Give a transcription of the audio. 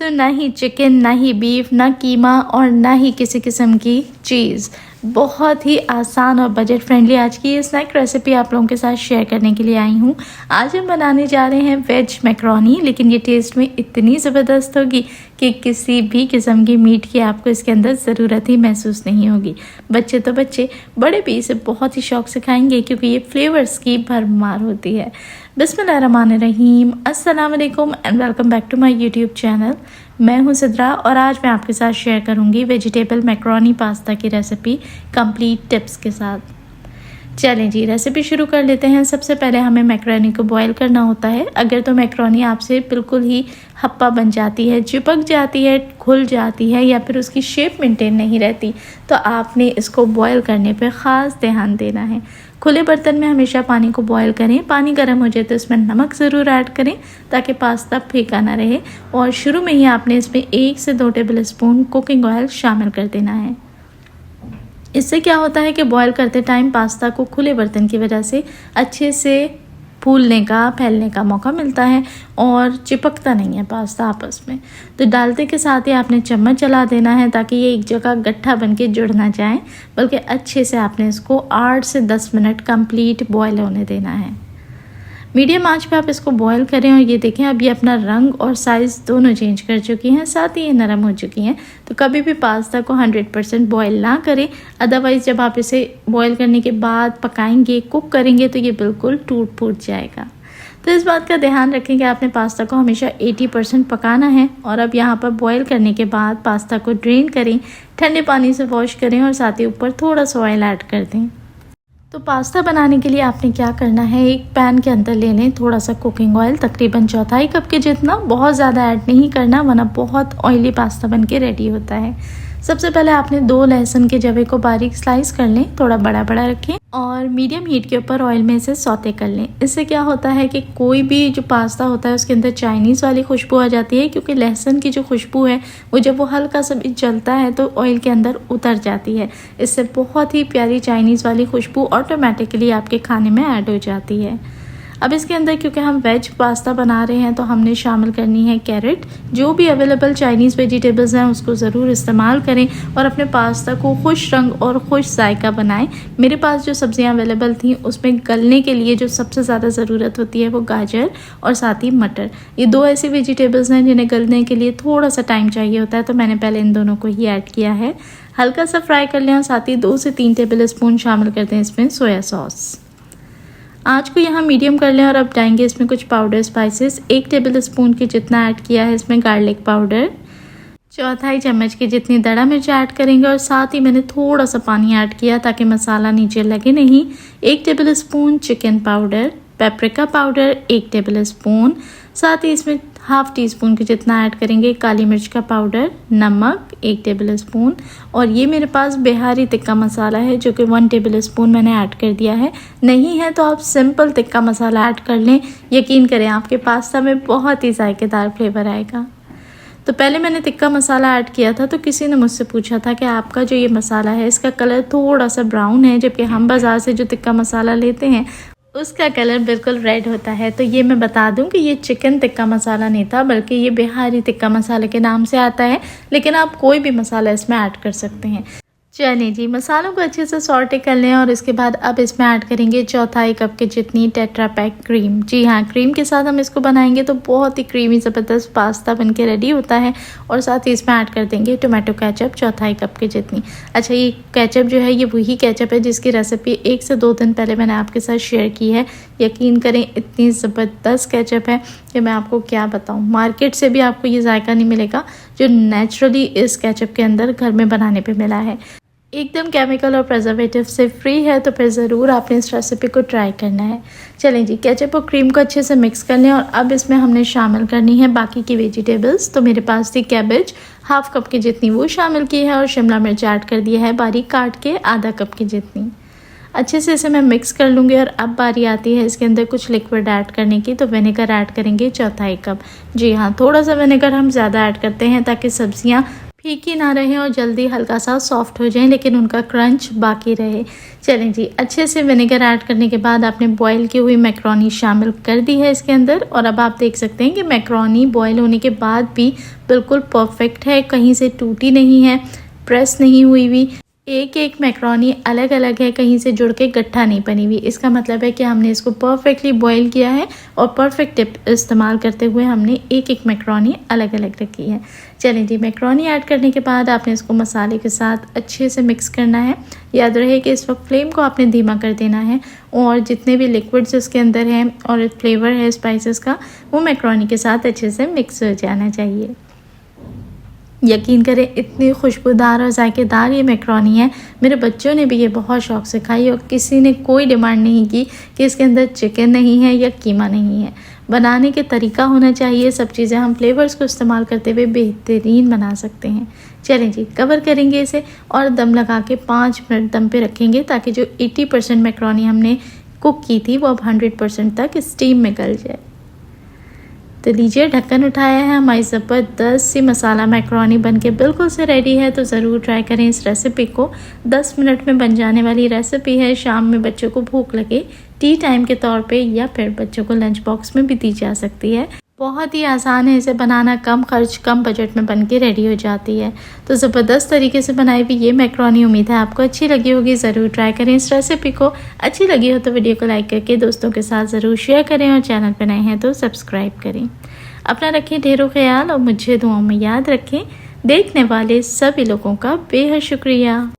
तो ना ही चिकन, ना ही बीफ, ना कीमा और ना ही किसी किस्म की चीज़। बहुत ही आसान और बजट फ्रेंडली आज की ये स्नैक रेसिपी आप लोगों के साथ शेयर करने के लिए आई हूँ। आज हम बनाने जा रहे हैं वेज मैक्रोनी, लेकिन ये टेस्ट में इतनी ज़बरदस्त होगी कि किसी भी किस्म की मीट की आपको इसके अंदर ज़रूरत ही महसूस नहीं होगी। बच्चे तो बच्चे, बड़े भी इसे बहुत ही शौक से खाएंगे क्योंकि ये फ्लेवर्स की भरमार होती है। बिस्मिल्लाहिर्रहमानिर्रहीम, अस्सलाम वालेकुम and welcome back to my YouTube channel. मैं हूं सिद्रा और आज मैं आपके साथ शेयर करूंगी वेजिटेबल मैक्रोनी पास्ता की रेसिपी कंप्लीट टिप्स के साथ। चलें जी, रेसिपी शुरू कर लेते हैं। सबसे पहले हमें मैक्रोनी को बॉईल करना होता है। अगर तो मैक्रोनी आपसे बिल्कुल ही हप्पा बन जाती है, चिपक जाती है, खुल जाती है या फिर उसकी शेप मेंटेन नहीं रहती, तो आपने इसको बॉईल करने पे ख़ास ध्यान देना है। खुले बर्तन में हमेशा पानी को बॉईल करें। पानी गर्म हो जाए तो इसमें नमक ज़रूर ऐड करें ताकि पास्ता फीका ना रहे। और शुरू में ही आपने इसमें 1 से 2 टेबल स्पून कुकिंग ऑयल शामिल कर देना है। इससे क्या होता है कि बॉईल करते टाइम पास्ता को खुले बर्तन की वजह से अच्छे से फूलने का, फैलने का मौका मिलता है और चिपकता नहीं है पास्ता आपस में। तो डालते के साथ ही आपने चम्मच चला देना है ताकि ये एक जगह गट्ठा बन के जुड़ ना जाए, बल्कि अच्छे से आपने इसको 8 से 10 मिनट कंप्लीट बॉईल होने देना है। मीडियम आंच पे आप इसको बॉईल करें और ये देखें अब ये अपना रंग और साइज़ दोनों चेंज कर चुकी हैं, साथ ही ये नरम हो चुकी हैं। तो कभी भी पास्ता को 100% बॉईल ना करें, अदरवाइज़ जब आप इसे बॉईल करने के बाद पकाएंगे, कुक करेंगे तो ये बिल्कुल टूट फूट जाएगा। तो इस बात का ध्यान रखें कि आपने पास्ता को हमेशा 80% पकाना है। और अब यहाँ पर बॉईल करने के बाद पास्ता को ड्रेन करें, ठंडे पानी से वॉश करें और साथ ही ऊपर थोड़ा सा ऑयल ऐड कर दें। तो पास्ता बनाने के लिए आपने क्या करना है, एक पैन के अंदर ले लें थोड़ा सा कुकिंग ऑयल, तकरीबन 1/4 कप के जितना। बहुत ज़्यादा ऐड नहीं करना वरना बहुत ऑयली पास्ता बन के रेडी होता है। सबसे पहले आपने 2 लहसुन के जवे को बारीक स्लाइस कर लें, थोड़ा बड़ा बड़ा रखें और मीडियम हीट के ऊपर ऑयल में इसे सौते कर लें। इससे क्या होता है कि कोई भी जो पास्ता होता है उसके अंदर चाइनीज़ वाली खुशबू आ जाती है, क्योंकि लहसुन की जो खुशबू है वो जब वो हल्का सा भी जलता है तो ऑयल के अंदर उतर जाती है। इससे बहुत ही प्यारी चाइनीज़ वाली खुशबू ऑटोमेटिकली आपके खाने में ऐड हो जाती है। अब इसके अंदर क्योंकि हम वेज पास्ता बना रहे हैं तो हमने शामिल करनी है कैरेट। जो भी अवेलेबल चाइनीज़ वेजिटेबल्स हैं उसको ज़रूर इस्तेमाल करें और अपने पास्ता को खुश रंग और खुश जायका बनाएं। मेरे पास जो सब्जियां अवेलेबल थी उसमें गलने के लिए जो सबसे ज़्यादा ज़रूरत होती है वो गाजर और साथ ही मटर। ये 2 ऐसी वेजिटेबल्स हैं जिन्हें गलने के लिए थोड़ा सा टाइम चाहिए होता है, तो मैंने पहले इन दोनों को ही ऐड किया है। हल्का सा फ्राई कर लें और साथ ही 2 से 3 टेबल स्पून शामिल कर दें इसमें सोया सॉस। आँच को यहाँ मीडियम कर लें और अब डालेंगे इसमें कुछ पाउडर स्पाइसेस। 1 टेबल स्पून के जितना ऐड किया है इसमें गार्लिक पाउडर, 1/4 चम्मच की जितनी दड़ा मिर्च ऐड करेंगे और साथ ही मैंने थोड़ा सा पानी ऐड किया ताकि मसाला नीचे लगे नहीं। 1 table spoon chicken powder, paprika powder 1 table spoon, साथ ही इसमें 1/2 टीस्पून के जितना ऐड करेंगे काली मिर्च का पाउडर, नमक 1 टेबल स्पून और ये मेरे पास बिहारी तिक्का मसाला है जो कि 1 टेबल स्पून मैंने ऐड कर दिया है। नहीं है तो आप सिंपल तिक्का मसाला ऐड कर लें, यकीन करें आपके पास्ता में बहुत ही जायकेदार फ्लेवर आएगा। तो पहले मैंने तिक्का मसाला ऐड किया था तो किसी ने मुझसे पूछा था कि आपका जो ये मसाला है इसका कलर थोड़ा सा ब्राउन है, जबकि हम बाज़ार से जो तिक्का मसाला लेते हैं उसका कलर बिल्कुल रेड होता है। तो ये मैं बता दूं कि ये चिकन टिक्का मसाला नहीं था, बल्कि ये बिहारी टिक्का मसाले के नाम से आता है, लेकिन आप कोई भी मसाला इसमें ऐड कर सकते हैं। चलिए जी, मसालों को अच्छे से सॉटे कर लें और इसके बाद अब इसमें ऐड करेंगे 1/4 कप के जितनी टेट्रा पैक क्रीम। जी हाँ, क्रीम के साथ हम इसको बनाएंगे तो बहुत ही क्रीमी ज़बरदस्त पास्ता बन के रेडी होता है। और साथ ही इसमें ऐड कर देंगे टोमेटो केचप 1/4 कप के जितनी। अच्छा, ये केचप जो है ये वही केचप है जिसकी रेसिपी 1 से 2 दिन पहले मैंने आपके साथ शेयर की है। यकीन करें इतनी ज़बरदस्त केचप है कि मैं आपको क्या बताऊँ। मार्केट से भी आपको ये जायका नहीं मिलेगा जो नेचुरली इस केचप के अंदर घर में बनाने पर मिला है। एकदम केमिकल और प्रिजर्वेटिव से फ्री है, तो फिर ज़रूर आपने इस रेसिपी को ट्राई करना है। चलें जी, केचप और क्रीम को अच्छे से मिक्स कर लें और अब इसमें हमने शामिल करनी है बाकी की वेजिटेबल्स। तो मेरे पास थी कैबेज 1/2 कप की जितनी वो शामिल की है और शिमला मिर्च ऐड कर दिया है बारीक काट के 1/2 कप की जितनी। अच्छे से इसे मैं मिक्स कर लूँगी और अब बारी आती है इसके अंदर कुछ लिक्विड ऐड करने की। तो विनेगर ऐड करेंगे 1/4 कप। जी हाँ, थोड़ा सा विनेगर हम ज़्यादा ऐड करते हैं ताकि सब्जियाँ फीकी ना रहे और जल्दी हल्का सा सॉफ्ट हो जाए, लेकिन उनका क्रंच बाकी रहे। चलें जी, अच्छे से विनेगर ऐड करने के बाद आपने बॉईल की हुई मैक्रोनी शामिल कर दी है इसके अंदर। और अब आप देख सकते हैं कि मैक्रोनी बॉईल होने के बाद भी बिल्कुल परफेक्ट है, कहीं से टूटी नहीं है, प्रेस नहीं हुई हुई। एक एक मैक्रोनी अलग अलग है, कहीं से जुड़ के गट्ठा नहीं बनी हुई। इसका मतलब है कि हमने इसको परफेक्टली बॉईल किया है और परफेक्ट टिप इस्तेमाल करते हुए हमने एक एक मैक्रोनी अलग अलग रखी है। चलें जी, मैक्रोनी ऐड करने के बाद आपने इसको मसाले के साथ अच्छे से मिक्स करना है। याद रहे कि इस वक्त फ्लेम को आपने धीमा कर देना है और जितने भी लिक्विड्स इसके अंदर हैं और फ्लेवर है स्पाइसेस का, वो मैक्रोनी के साथ अच्छे से मिक्स हो जाना चाहिए। यकीन करें, इतनी खुशबूदार और जायकेदार ये मैक्रोनी है। मेरे बच्चों ने भी ये बहुत शौक़ से खाई और किसी ने कोई डिमांड नहीं की कि इसके अंदर चिकन नहीं है या कीमा नहीं है। बनाने के तरीका होना चाहिए, सब चीज़ें हम फ्लेवर्स को इस्तेमाल करते हुए बेहतरीन बना सकते हैं। चलें जी, कवर करेंगे इसे और दम लगा के 5 मिनट दम पे रखेंगे, ताकि जो 80% मैक्रोनी हमने कुक की थी वो अब 100% तक स्टीम में गल जाए। तो लीजिए, ढक्कन उठाया है, हमारी ज़बरदस्त सी मसाला मैक्रोनी बनके बिल्कुल से रेडी है। तो ज़रूर ट्राई करें इस रेसिपी को। 10 मिनट में बन जाने वाली रेसिपी है। शाम में बच्चों को भूख लगे, टी टाइम के तौर पे, या फिर बच्चों को लंच बॉक्स में भी दी जा सकती है। बहुत ही आसान है इसे बनाना, कम खर्च कम बजट में बन के रेडी हो जाती है। तो ज़बरदस्त तरीके से बनाई हुई ये मैक्रोनी उम्मीद है आपको अच्छी लगी होगी। ज़रूर ट्राई करें इस रेसिपी को। अच्छी लगी हो तो वीडियो को लाइक करके दोस्तों के साथ ज़रूर शेयर करें और चैनल पर नए हैं तो सब्सक्राइब करें। अपना रखें ढेरों ख्याल और मुझे दुआओं में याद रखें। देखने वाले सभी लोगों का बेहद शुक्रिया।